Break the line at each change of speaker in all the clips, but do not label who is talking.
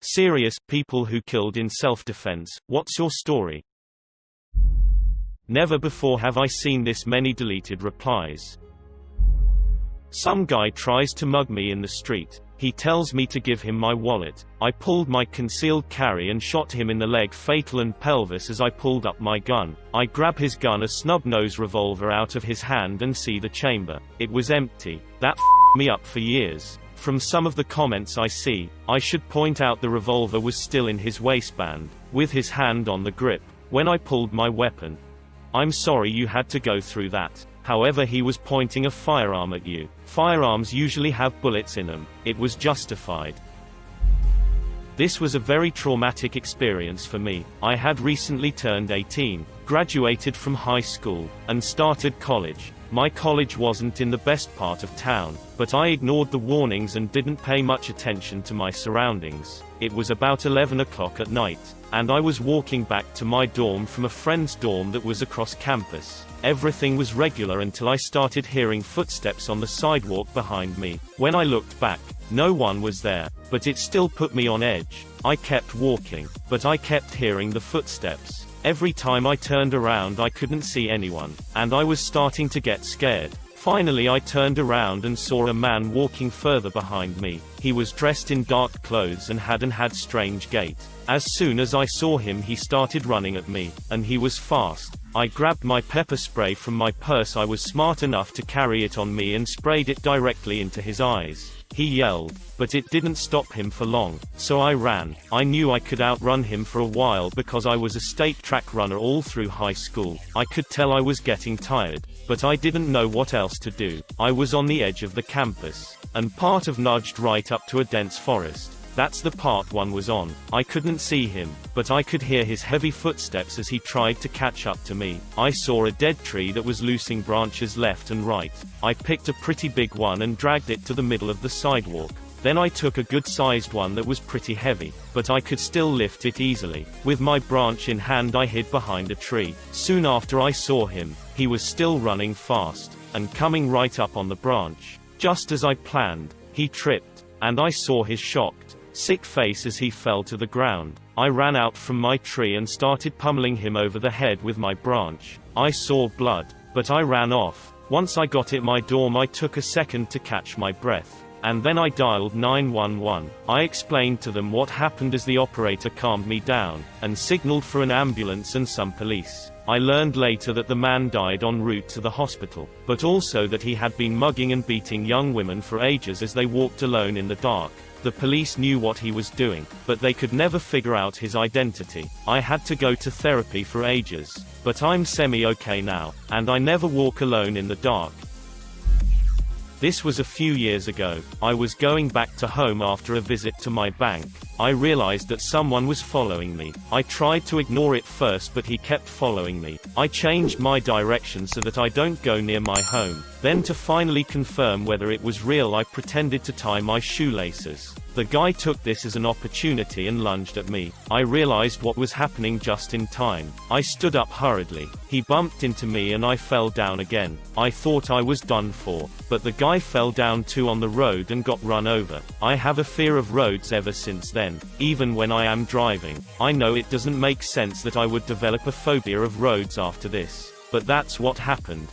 Serious, people who killed in self-defense, what's your story? Never before have I seen this many deleted replies. Some guy tries to mug me in the street. He tells me to give him my wallet. I pulled my concealed carry and shot him in the leg, fatal, and pelvis as I pulled up my gun. I grab his gun, a snub-nose revolver, out of his hand and see the chamber. It was empty. That f***ed me up for years. From some of the comments I see, I should point out the revolver was still in his waistband, with his hand on the grip, when I pulled my weapon. I'm sorry you had to go through that. However, he was pointing a firearm at you. Firearms usually have bullets in them. It was justified. This was a very traumatic experience for me. I had recently turned 18, graduated from high school, and started college. My college wasn't in the best part of town, but I ignored the warnings and didn't pay much attention to my surroundings. It was about 11 o'clock at night, and I was walking back to my dorm from a friend's dorm that was across campus. Everything was regular until I started hearing footsteps on the sidewalk behind me. When I looked back, no one was there, but it still put me on edge. I kept walking, but I kept hearing the footsteps. Every time I turned around I couldn't see anyone, and I was starting to get scared. Finally I turned around and saw a man walking further behind me. He was dressed in dark clothes and had strange gait. As soon as I saw him he started running at me, and he was fast. I grabbed my pepper spray from my purse. I was smart enough to carry it on me and sprayed it directly into his eyes. He yelled, but it didn't stop him for long, so I ran. I knew I could outrun him for a while because I was a state track runner all through high school. I could tell I was getting tired, but I didn't know what else to do. I was on the edge of the campus, and part of nudged right up to a dense forest. That's the part one was on. I couldn't see him, but I could hear his heavy footsteps as he tried to catch up to me. I saw a dead tree that was loosing branches left and right. I picked a pretty big one and dragged it to the middle of the sidewalk. Then I took a good-sized one that was pretty heavy, but I could still lift it easily. With my branch in hand I hid behind a tree. Soon after I saw him. He was still running fast, and coming right up on the branch. Just as I planned, he tripped, and I saw his shocked, sick face as he fell to the ground. I ran out from my tree and started pummeling him over the head with my branch. I saw blood, but I ran off. Once I got at my dorm I took a second to catch my breath. And then I dialed 911. I explained to them what happened as the operator calmed me down, and signaled for an ambulance and some police. I learned later that the man died en route to the hospital, but also that he had been mugging and beating young women for ages as they walked alone in the dark. The police knew what he was doing, but they could never figure out his identity. I had to go to therapy for ages, but I'm semi-okay now, and I never walk alone in the dark. This was a few years ago. I was going back to home after a visit to my bank. I realized that someone was following me. I tried to ignore it first, but he kept following me. I changed my direction so that I don't go near my home. Then, to finally confirm whether it was real, I pretended to tie my shoelaces. The guy took this as an opportunity and lunged at me. I realized what was happening just in time. I stood up hurriedly. He bumped into me and I fell down again. I thought I was done for, but the guy fell down too on the road and got run over. I have a fear of roads ever since then. Even when I am driving, I know it doesn't make sense that I would develop a phobia of roads after this, but that's what happened.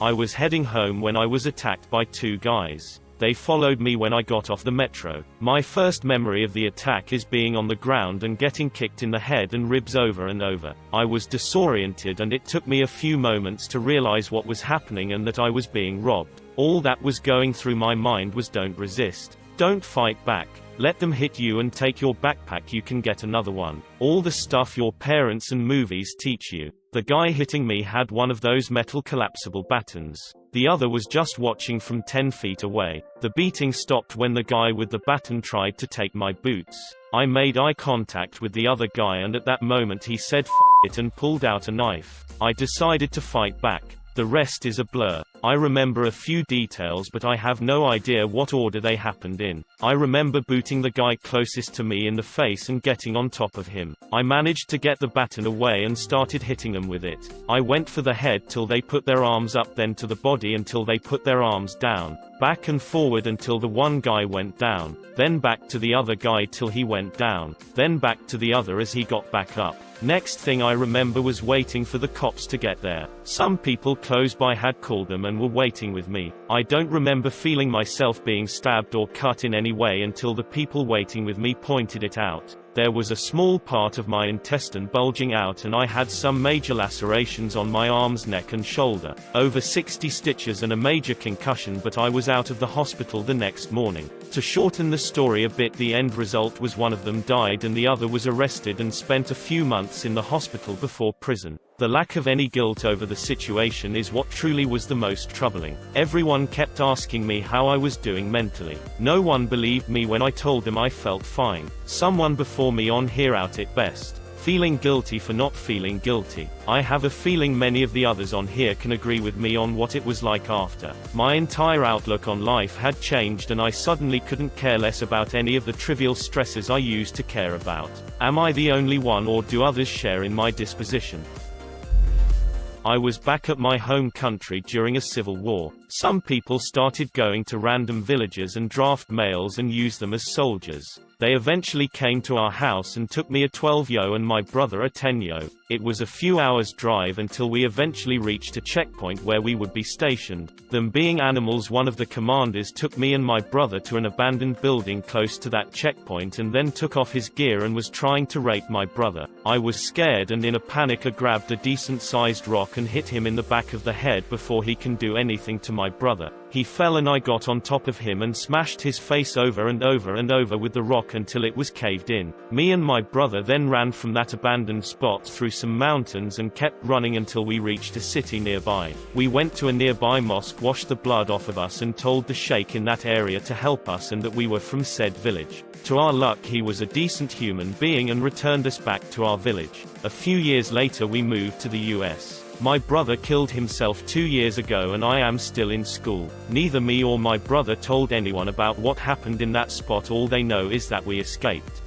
I was heading home when I was attacked by two guys. They followed me when I got off the metro. My first memory of the attack is being on the ground and getting kicked in the head and ribs over and over. I was disoriented and it took me a few moments to realize what was happening and that I was being robbed. All that was going through my mind was don't resist. Don't fight back. Let them hit you and take your backpack, you can get another one. All the stuff your parents and movies teach you. The guy hitting me had one of those metal collapsible batons. The other was just watching from 10 feet away. The beating stopped when the guy with the baton tried to take my boots. I made eye contact with the other guy and at that moment he said "F it" and pulled out a knife. I decided to fight back. The rest is a blur. I remember a few details but I have no idea what order they happened in. I remember booting the guy closest to me in the face and getting on top of him. I managed to get the baton away and started hitting them with it. I went for the head till they put their arms up, then to the body until they put their arms down. Back and forward until the one guy went down, then back to the other guy till he went down, then back to the other as he got back up. Next thing I remember was waiting for the cops to get there. Some people close by had called them and were waiting with me. I don't remember feeling myself being stabbed or cut in any way until the people waiting with me pointed it out. There was a small part of my intestine bulging out and I had some major lacerations on my arms, neck and shoulder. Over 60 stitches and a major concussion, but I was out of the hospital the next morning. To shorten the story a bit, the end result was one of them died and the other was arrested and spent a few months in the hospital before prison. The lack of any guilt over the situation is what truly was the most troubling. Everyone kept asking me how I was doing mentally. No one believed me when I told them I felt fine. Someone before me on here out it best. Feeling guilty for not feeling guilty. I have a feeling many of the others on here can agree with me on what it was like after. My entire outlook on life had changed and I suddenly couldn't care less about any of the trivial stresses I used to care about. Am I the only one, or do others share in my disposition? I was back at my home country during a civil war. Some people started going to random villages and draft males and use them as soldiers. They eventually came to our house and took me a 12-yo and my brother a 10-yo. It was a few hours drive until we eventually reached a checkpoint where we would be stationed. Them being animals, one of the commanders took me and my brother to an abandoned building close to that checkpoint and then took off his gear and was trying to rape my brother. I was scared and in a panic I grabbed a decent-sized rock and hit him in the back of the head before he can do anything to my brother. He fell and I got on top of him and smashed his face over and over and over with the rock until it was caved in. Me and my brother then ran from that abandoned spot through some mountains and kept running until we reached a city nearby. We went to a nearby mosque, washed the blood off of us and told the sheikh in that area to help us and that we were from said village. To our luck, he was a decent human being and returned us back to our village. A few years later we moved to the US. My brother killed himself 2 years ago and I am still in school. Neither me or my brother told anyone about what happened in that spot. All they know is that we escaped.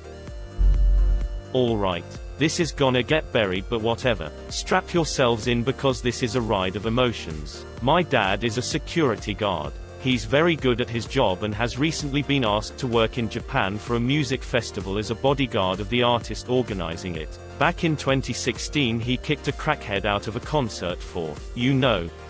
Alright. This is gonna get buried, but whatever. Strap yourselves in because this is a ride of emotions. My dad is a security guard. He's very good at his job and has recently been asked to work in Japan for a music festival as a bodyguard of the artist organizing it. Back in 2016 he kicked a crackhead out of a concert for,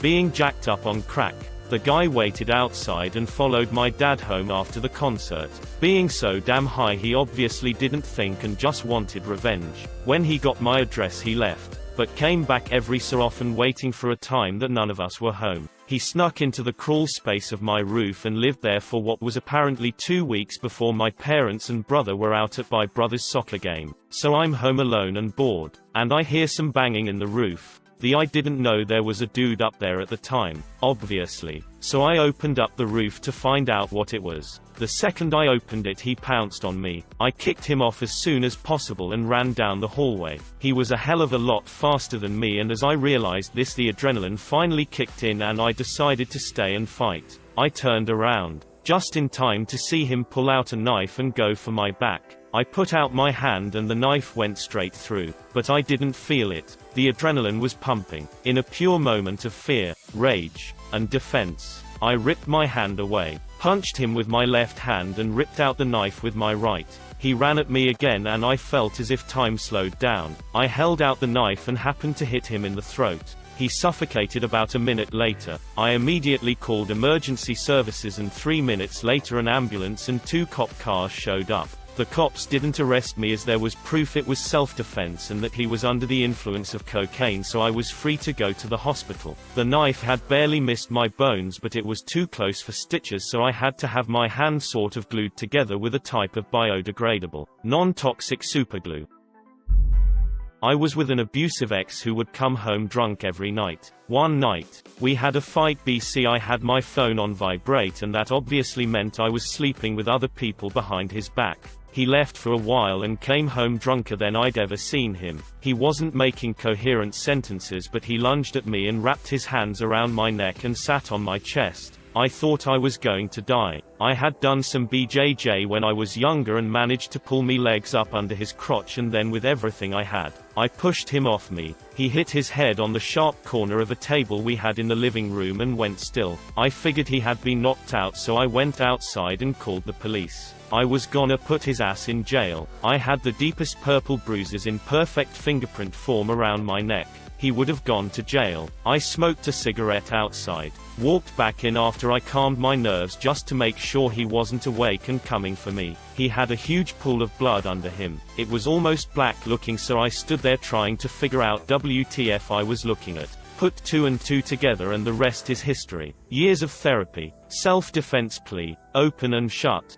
being jacked up on crack. The guy waited outside and followed my dad home after the concert. Being so damn high he obviously didn't think and just wanted revenge. When he got my address he left, but came back every so often waiting for a time that none of us were home. He snuck into the crawl space of my roof and lived there for what was apparently 2 weeks before my parents and brother were out at my brother's soccer game. So I'm home alone and bored. And I hear some banging in the roof. I didn't know there was a dude up there at the time, obviously. So I opened up the roof to find out what it was. The second I opened it he pounced on me. I kicked him off as soon as possible and ran down the hallway. He was a hell of a lot faster than me, and as I realized this the adrenaline finally kicked in and I decided to stay and fight. I turned around, just in time to see him pull out a knife and go for my back. I put out my hand and the knife went straight through, but I didn't feel it. The adrenaline was pumping. In a pure moment of fear, rage, and defense, I ripped my hand away, punched him with my left hand and ripped out the knife with my right. He ran at me again and I felt as if time slowed down. I held out the knife and happened to hit him in the throat. He suffocated about a minute later. I immediately called emergency services and 3 minutes later an ambulance and 2 cop cars showed up. The cops didn't arrest me as there was proof it was self-defense and that he was under the influence of cocaine, so I was free to go to the hospital. The knife had barely missed my bones, but it was too close for stitches, so I had to have my hand sort of glued together with a type of biodegradable, non-toxic superglue. I was with an abusive ex who would come home drunk every night. One night, we had a fight. I had my phone on vibrate, and that obviously meant I was sleeping with other people behind his back. He left for a while and came home drunker than I'd ever seen him. He wasn't making coherent sentences, but he lunged at me and wrapped his hands around my neck and sat on my chest. I thought I was going to die. I had done some BJJ when I was younger and managed to pull me legs up under his crotch, and then with everything I had, I pushed him off me. He hit his head on the sharp corner of a table we had in the living room and went still. I figured he had been knocked out, so I went outside and called the police. I was gonna put his ass in jail. I had the deepest purple bruises in perfect fingerprint form around my neck. He would have gone to jail. I smoked a cigarette outside, walked back in after I calmed my nerves just to make sure he wasn't awake and coming for me. He had a huge pool of blood under him. It was almost black looking, so I stood there trying to figure out WTF I was looking at. Put 2 and 2 together and the rest is history. Years of therapy, self-defense plea, open and shut.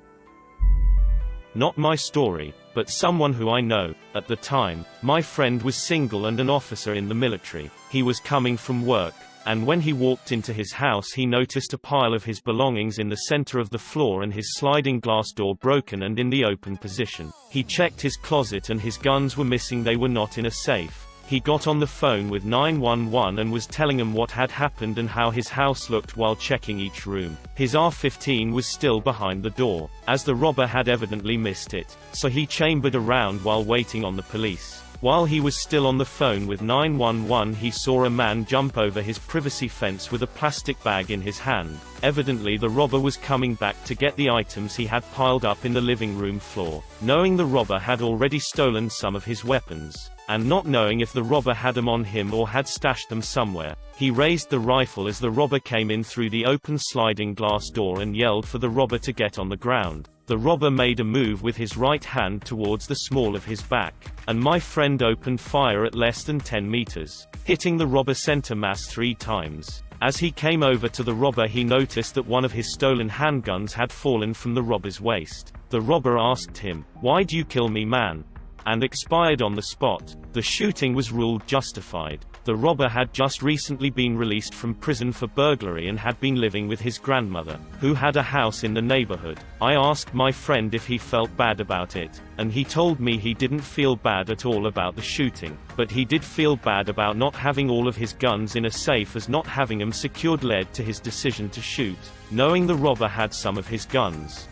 Not my story, but someone who I know. At the time, my friend was single and an officer in the military. He was coming from work, and when he walked into his house he noticed a pile of his belongings in the center of the floor and his sliding glass door broken and in the open position. He checked his closet and his guns were missing. They were not in a safe. He got on the phone with 911 and was telling them what had happened and how his house looked while checking each room. His AR-15 was still behind the door, as the robber had evidently missed it, so he chambered around while waiting on the police. While he was still on the phone with 911, he saw a man jump over his privacy fence with a plastic bag in his hand. Evidently the robber was coming back to get the items he had piled up in the living room floor. Knowing the robber had already stolen some of his weapons, and not knowing if the robber had them on him or had stashed them somewhere, he raised the rifle as the robber came in through the open sliding glass door and yelled for the robber to get on the ground. The robber made a move with his right hand towards the small of his back, and my friend opened fire at less than 10 meters, hitting the robber center mass 3 times. As he came over to the robber, he noticed that one of his stolen handguns had fallen from the robber's waist. The robber asked him, "Why'd you kill me, man?" and expired on the spot. The shooting was ruled justified. The robber had just recently been released from prison for burglary and had been living with his grandmother, who had a house in the neighborhood. I asked my friend if he felt bad about it, and he told me he didn't feel bad at all about the shooting, but he did feel bad about not having all of his guns in a safe, as not having them secured led to his decision to shoot. Knowing the robber had some of his guns,